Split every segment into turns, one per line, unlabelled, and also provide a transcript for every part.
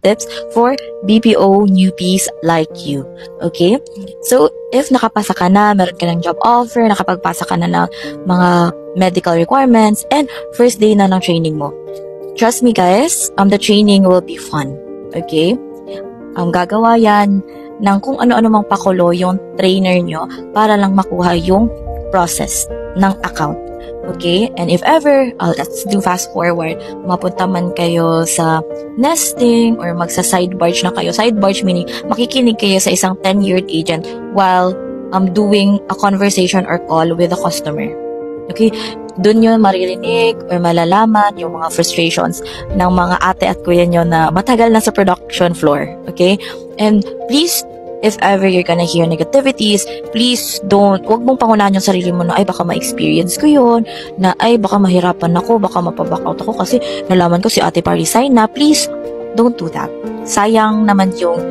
tips for BPO newbies like you. Okay? So, if nakapasa ka na, meron ka ng job offer, nakapagpasa ka na ng mga medical requirements, and first day na ng training mo, trust me guys, the training will be fun. Okay? Gagawa yan ng kung ano-ano mang pakulo yung trainer nyo para lang makuha yung process ng account. Okay? And if ever, let's do fast forward, mapunta man kayo sa nesting or magsa-side barge na kayo. Side barge meaning makikinig kayo sa isang tenured agent while doing a conversation or call with a customer. Okay? Doon nyo maririnig or malalaman yung mga frustrations ng mga ate at kuya nyo na matagal na sa production floor. Okay? And please, if ever you're gonna hear negativities, please wag mong pangunahan yung sarili mo na, ay, baka ma-experience ko yun, na, ay, baka mahirapan ako, baka mapaback out ako kasi nalaman ko si ate pa-resign na. Please, don't do that. Sayang naman yung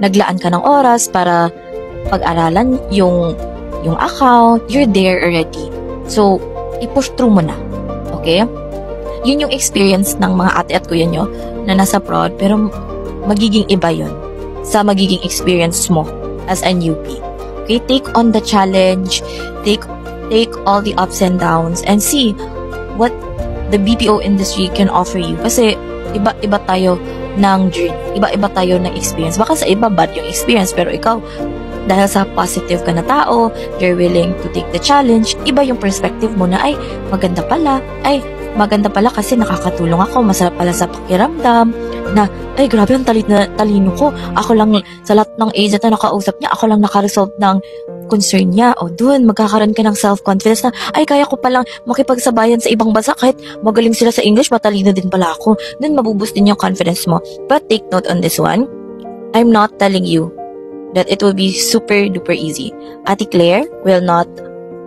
naglaan ka ng oras para pag-aralan yung account, you're there already. So, i-push through mo na. Okay? Yun yung experience ng mga ate at kuya nyo na nasa prod, pero magiging iba yun sa magiging experience mo as a newbie. Okay, take on the challenge, take all the ups and downs, and see what the BPO industry can offer you. Kasi iba tayo ng journey, iba tayo ng experience. Baka sa iba bad yung experience, pero ikaw, dahil sa positive ka na tao, you're willing to take the challenge, iba yung perspective mo na, ay, maganda pala kasi nakakatulong ako, masarap pala sa pakiramdam, na, ay, grabe ang talino ko. Ako lang, sa lahat ng agent na nakausap niya, ako lang nakaresolve ng concern niya. O dun, magkakaroon ka ng self-confidence na, ay, kaya ko palang makipagsabayan sa ibang bansa kahit magaling sila sa English, matalino din pala ako. Dun, mabuboost din yung confidence mo. But take note on this one, I'm not telling you that it will be super duper easy. Ate Claire will not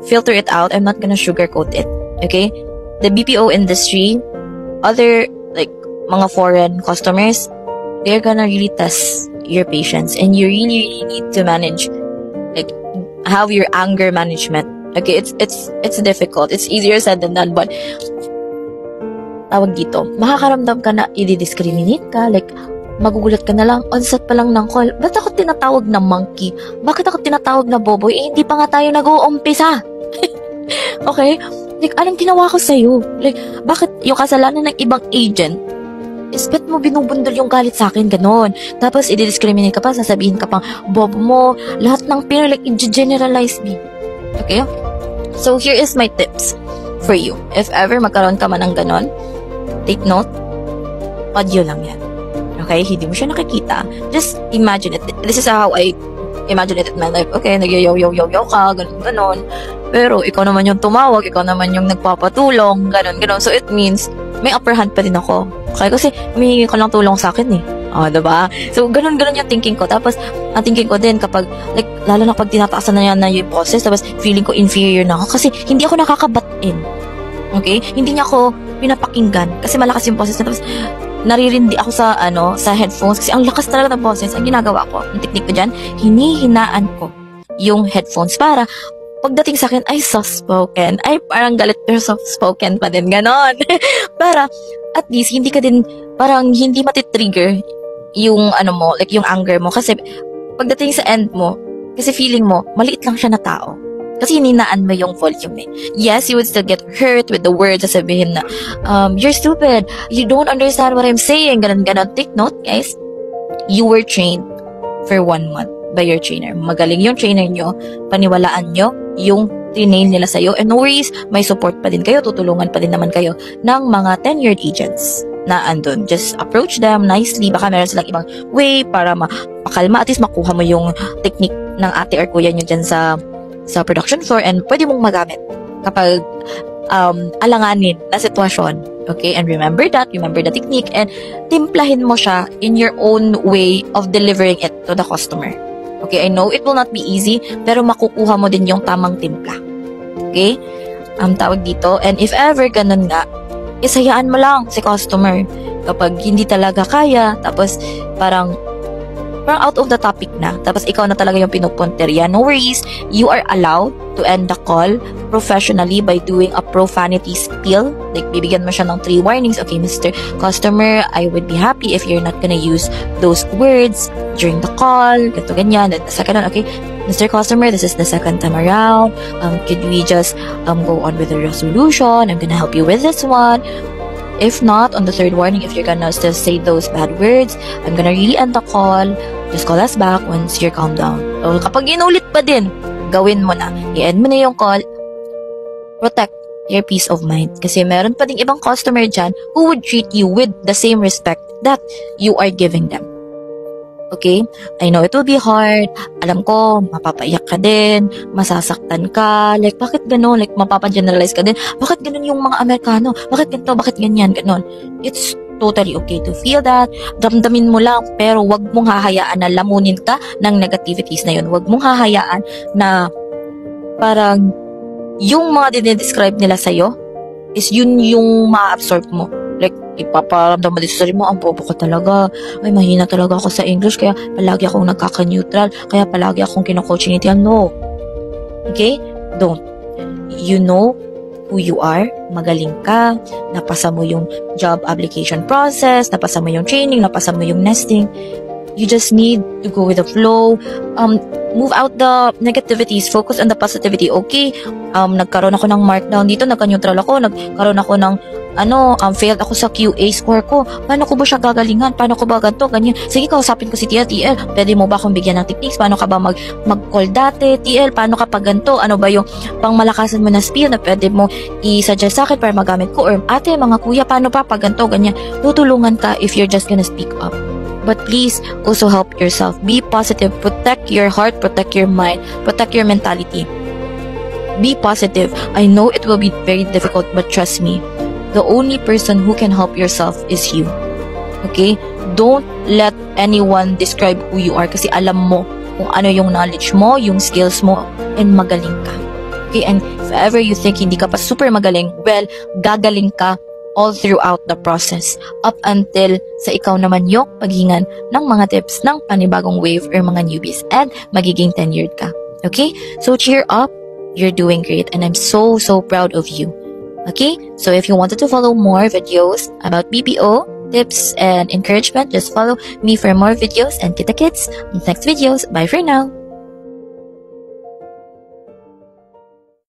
filter it out. I'm not gonna sugarcoat it. Okay? The BPO industry, other mga foreign customers, they're gonna really test your patience, and you really need to manage, have your anger management. Okay, it's difficult. It's easier said than done, but tawag dito, makakaramdam ka na i-discriminate ka, magugulat ka na lang, onset pa lang ng call, ba't ako tinatawag na monkey? Bakit ako tinatawag na boboy? Hindi pa nga tayo nag-uumpisa. Okay? Anong ginawa ko sa'yo? Bakit yung kasalanan ng ibang agent is ba't mo binubundol yung galit sa akin, ganon. Tapos, i-discriminate ka pa, sasabihin ka pang, bobo mo, lahat ng Pinoy, i-generalize me. Okay? So, here is my tips for you. If ever magkaroon ka man ng ganon, take note, audio lang yan. Okay? Hindi mo siya nakikita. Just imagine it. This is how I imagine it in my life. Okay, nag-yo-yo-yo-yo ka, ganon. Pero, ikaw naman yung tumawag, ikaw naman yung nagpapatulong, ganon. So, it means, may upper hand pa din ako. Okay, kasi humihingi ka lang tulong sa akin eh. Diba? So, ganun yung thinking ko. Tapos, ang thinking ko din kapag, lalo na pag tinataasan na yan na yung boses, tapos feeling ko inferior na ako kasi hindi ako nakakabatin. Okay? Hindi niya ako pinapakinggan kasi malakas yung boses. Tapos, naririndi ako sa headphones kasi ang lakas talaga ng boses. Ang ginagawa ko, ang technique ko dyan, hinihinaan ko yung headphones para pagdating sa akin, ay soft-spoken. Ay, parang galit pero soft-spoken pa din. Ganon. Para, at least, hindi ka din, parang hindi matitrigger yung, yung anger mo. Kasi, pagdating sa end mo, kasi feeling mo, maliit lang siya na tao. Kasi hininaan mo yung volume eh. Yes, you would still get hurt with the words, sasabihin na, you're stupid. You don't understand what I'm saying. Ganon. Take note, guys. You were trained for 1 month by your trainer. Magaling yung trainer nyo, paniwalaan nyo yung trinail nila sa'yo, and no worries, may support pa din kayo, tutulungan pa din naman kayo ng mga tenured agents na andun. Just approach them nicely, baka meron silang ibang way para makalma, at least makuha mo yung technique ng ate or kuya nyo dyan sa production floor, and pwede mong magamit kapag alanganin na sitwasyon. Okay, and remember the technique, and timplahin mo siya in your own way of delivering it to the customer. Okay, I know it will not be easy, pero makukuha mo din yung tamang timpla. Okay? Tawag dito. And if ever ganun nga, isayaan mo lang si customer. Kapag hindi talaga kaya, tapos parang parang out of the topic na. Tapos ikaw na talaga yung pinupunteriya. No worries, you are allowed to end the call professionally by doing a profanity spiel. Like, bibigyan mo siya ng 3 warnings. Okay, Mr. Customer, I would be happy if you're not gonna use those words during the call. Ganito, ganyan. Then the second one, okay, Mr. Customer, this is the second time around. Could we just go on with the resolution? I'm gonna help you with this one. If not, on the third warning, if you're gonna still say those bad words, I'm gonna really end the call. Just call us back once you're calmed down. So, kapag inulit pa din, gawin mo na. I-end mo na yung call. Protect your peace of mind. Kasi meron pa ding ibang customer dyan who would treat you with the same respect that you are giving them. Okay? I know it will be hard. Alam ko, mapapaiyak ka din, masasaktan ka. Like, bakit gano'n? Like, mapapageneralize ka din. Bakit gano'n yung mga Amerikano? Bakit ganito? Bakit ganyan? Gano'n. It's totally okay to feel that. Damdamin mo lang, pero wag mong hahayaan na lamunin ka ng negativities na yun. Wag mong hahayaan na parang yung mga dinidescribe nila sa'yo is yun yung ma-absorb mo. Like, ipaparamdam mo din sa sarili mo, ang bobo ko talaga. Ay, mahina talaga ako sa English, kaya palagi akong nagkaka-neutral, kaya palagi akong kino-coaching nito. No. Okay? Don't. You know who you are, magaling ka, napasa mo yung job application process, napasa mo yung training, napasa mo yung nesting. You just need to go with the flow. Move out the negativities. Focus on the positivity. Okay, nagkaroon ako ng markdown dito, nagka-neutral ako, nagkaroon ako ng failed ako sa QA score ko. Paano ko ba siya gagalingan? Paano ko ba ganito, ganyan? Sige, kausapin ko si TL. Pwede mo ba akong bigyan ng techniques? Paano ka ba mag-call dati? TL, paano ka pa ganito? Ano ba yung pangmalakasan mo na spiel na pwede mo i-suggest sa akin para magamit ko? Or, ate, mga kuya, paano pa pag ganito, ganyan? Tutulungan ka if you're just gonna speak up. But please also help yourself. Be positive. Protect your heart. Protect your mind. Protect your mentality. Be positive. I know it will be very difficult, but trust me, the only person who can help yourself is you. Okay? Don't let anyone describe who you are kasi alam mo kung ano yung knowledge mo, yung skills mo, and magaling ka. Okay? And if ever you think hindi ka pa super magaling, well, gagaling ka all throughout the process up until sa ikaw naman yung paghingan ng mga tips ng panibagong wave or mga newbies and magiging tenured ka. Okay? So cheer up. You're doing great and I'm so proud of you. Okay? So if you wanted to follow more videos about BPO, tips and encouragement, just follow me for more videos and kita kits in next videos. Bye for now.